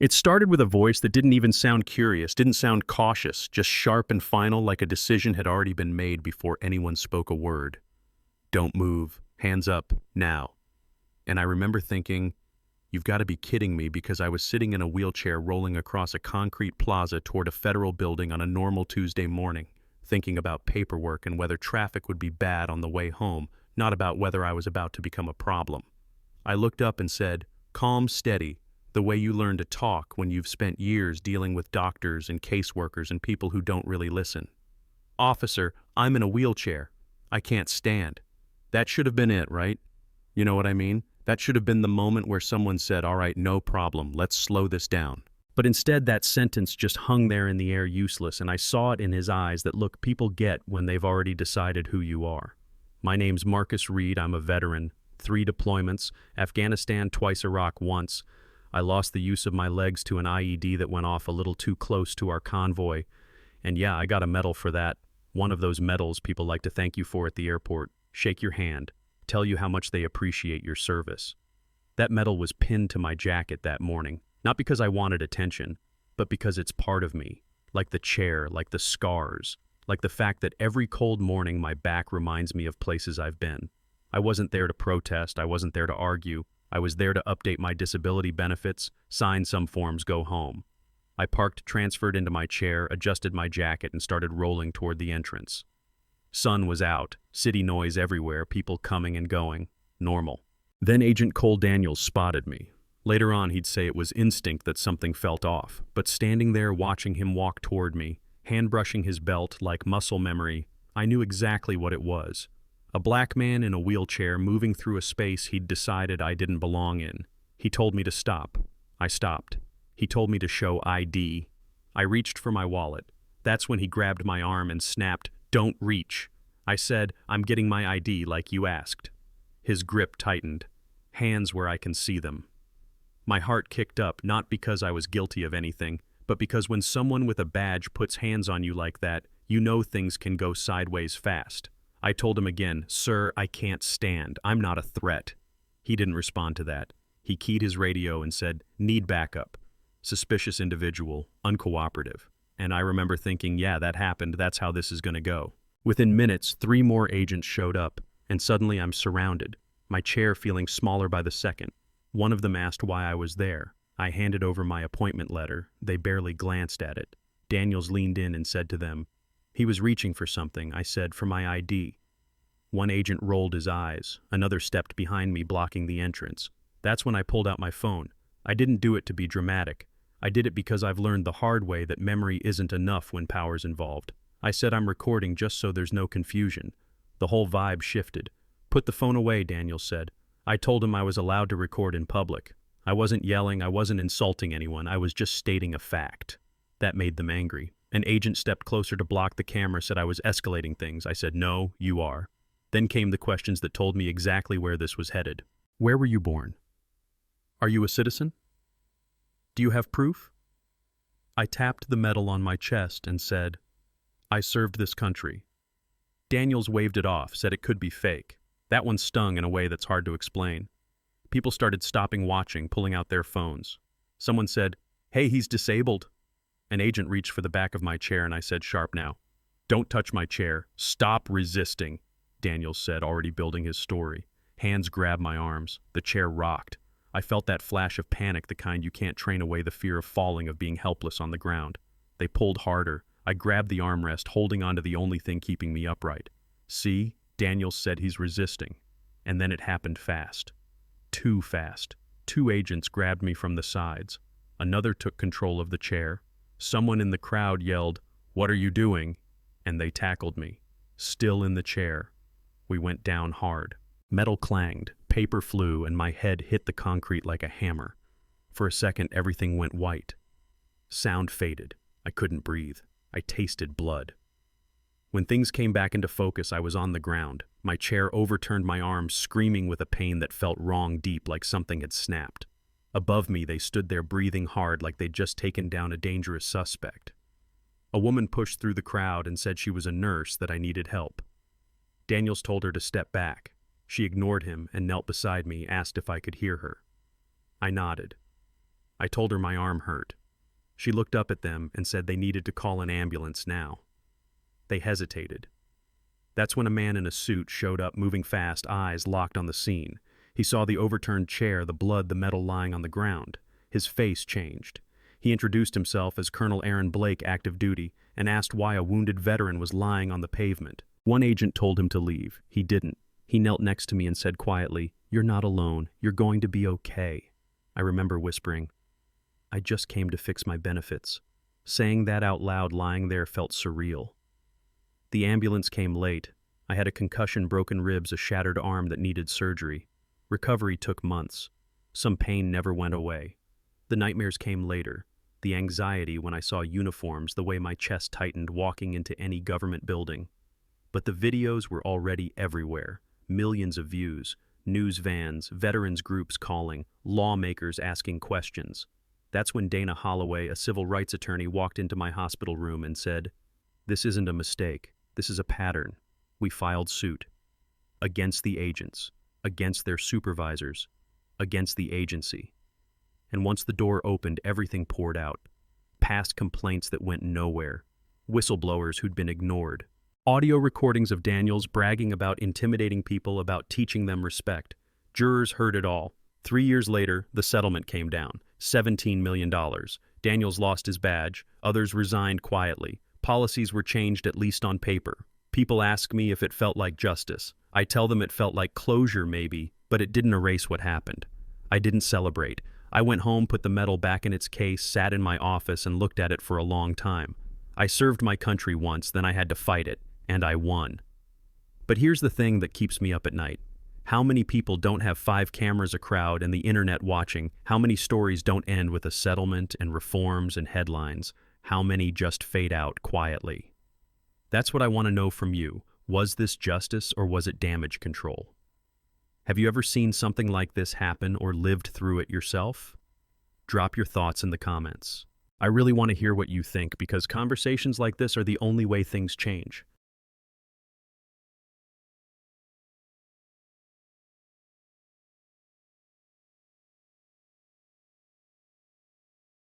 It started with a voice that didn't even sound curious, didn't sound cautious, just sharp and final, like a decision had already been made before anyone spoke a word. Don't move. Hands up. Now. And I remember thinking, you've got to be kidding me, because I was sitting in a wheelchair rolling across a concrete plaza toward a federal building on a normal Tuesday morning, thinking about paperwork and whether traffic would be bad on the way home, not about whether I was about to become a problem. I looked up and said, calm, steady, the way you learn to talk when you've spent years dealing with doctors and caseworkers and people who don't really listen. Officer, I'm in a wheelchair. I can't stand. That should have been it, right? You know what I mean? That should have been the moment where someone said, all right, no problem, let's slow this down. But instead, that sentence just hung there in the air useless, and I saw it in his eyes that look people get when they've already decided who you are. My name's Marcus Reed. I'm a veteran. 3 deployments, Afghanistan twice, Iraq once. I lost the use of my legs to an IED that went off a little too close to our convoy. And yeah, I got a medal for that. One of those medals people like to thank you for at the airport. Shake your hand. Tell you how much they appreciate your service. That medal was pinned to my jacket that morning, not because I wanted attention, but because it's part of me. Like the chair, like the scars, like the fact that every cold morning my back reminds me of places I've been. I wasn't there to protest. I wasn't there to argue. I was there to update my disability benefits, sign some forms, go home. I parked, transferred into my chair, adjusted my jacket, and started rolling toward the entrance. Sun was out, city noise everywhere, people coming and going. Normal. Then Agent Cole Daniels spotted me. Later on, he'd say it was instinct that something felt off, but standing there watching him walk toward me, hand brushing his belt like muscle memory, I knew exactly what it was. A black man in a wheelchair moving through a space he'd decided I didn't belong in. He told me to stop. I stopped. He told me to show ID. I reached for my wallet. That's when he grabbed my arm and snapped, "Don't reach." I said, "I'm getting my ID like you asked." His grip tightened. Hands where I can see them. My heart kicked up, not because I was guilty of anything, but because when someone with a badge puts hands on you like that, you know things can go sideways fast. I told him again, "Sir, I can't stand. I'm not a threat." He didn't respond to that. He keyed his radio and said, "Need backup." Suspicious individual, uncooperative. And I remember thinking, yeah, that happened. That's how this is going to go. Within minutes, 3 more agents showed up, and suddenly I'm surrounded, my chair feeling smaller by the second. One of them asked why I was there. I handed over my appointment letter. They barely glanced at it. Daniels leaned in and said to them, he was reaching for something. I said, "For my ID." One agent rolled his eyes. Another stepped behind me, blocking the entrance. That's when I pulled out my phone. I didn't do it to be dramatic. I did it because I've learned the hard way that memory isn't enough when power's involved. I said, "I'm recording just so there's no confusion." The whole vibe shifted. "Put the phone away," Daniels said. I told him I was allowed to record in public. I wasn't yelling, I wasn't insulting anyone, I was just stating a fact. That made them angry. An agent stepped closer to block the camera, said I was escalating things. I said, "No, you are." Then came the questions that told me exactly where this was headed. Where were you born? Are you a citizen? Do you have proof? I tapped the medal on my chest and said, "I served this country." Daniels waved it off, said it could be fake. That one stung in a way that's hard to explain. People started stopping watching, pulling out their phones. Someone said, "Hey, he's disabled." An agent reached for the back of my chair and I said, "Sharp now. Don't touch my chair. Stop resisting," Daniels said, already building his story. Hands grabbed my arms. The chair rocked. I felt that flash of panic, the kind you can't train away the fear of falling, of being helpless on the ground. They pulled harder. I grabbed the armrest, holding onto the only thing keeping me upright. "See?" Daniels said, "He's resisting." And then it happened fast. Too fast. 2 agents grabbed me from the sides. Another took control of the chair. Someone in the crowd yelled, "What are you doing?" And they tackled me. Still in the chair. We went down hard. Metal clanged, paper flew, and my head hit the concrete like a hammer. For a second, everything went white. Sound faded. I couldn't breathe. I tasted blood. When things came back into focus, I was on the ground. My chair overturned my arms, screaming with a pain that felt wrong deep, like something had snapped. Above me, they stood there breathing hard like they'd just taken down a dangerous suspect. A woman pushed through the crowd and said she was a nurse, that I needed help. Daniels told her to step back. She ignored him and knelt beside me, asked if I could hear her. I nodded. I told her my arm hurt. She looked up at them and said they needed to call an ambulance now. They hesitated. That's when a man in a suit showed up, moving fast, eyes locked on the scene. He saw the overturned chair, the blood, the metal lying on the ground. His face changed. He introduced himself as Colonel Aaron Blake, active duty, and asked why a wounded veteran was lying on the pavement. One agent told him to leave. He didn't. He knelt next to me and said quietly, "You're not alone. You're going to be okay." I remember whispering, "I just came to fix my benefits." Saying that out loud lying there felt surreal. The ambulance came late. I had a concussion, broken ribs, a shattered arm that needed surgery. Recovery took months. Some pain never went away. The nightmares came later. The anxiety when I saw uniforms, the way my chest tightened walking into any government building. But the videos were already everywhere. Millions of views, news vans, veterans groups calling, lawmakers asking questions. That's when Dana Holloway, a civil rights attorney, walked into my hospital room and said, "This isn't a mistake. This is a pattern." We filed suit. Against the agents, against their supervisors, against the agency. And once the door opened, everything poured out. Past complaints that went nowhere. Whistleblowers who'd been ignored. Audio recordings of Daniels bragging about intimidating people, about teaching them respect. Jurors heard it all. 3 years later, the settlement came down. $17 million. Daniels lost his badge. Others resigned quietly. Policies were changed, at least on paper. People ask me if it felt like justice. I tell them it felt like closure maybe, but it didn't erase what happened. I didn't celebrate. I went home, put the medal back in its case, sat in my office and looked at it for a long time. I served my country once, then I had to fight it, and I won. But here's the thing that keeps me up at night. How many people don't have 5 cameras, a crowd, and the internet watching? How many stories don't end with a settlement and reforms and headlines? How many just fade out quietly? That's what I want to know from you. Was this justice or was it damage control? Have you ever seen something like this happen or lived through it yourself? Drop your thoughts in the comments. I really want to hear what you think because conversations like this are the only way things change.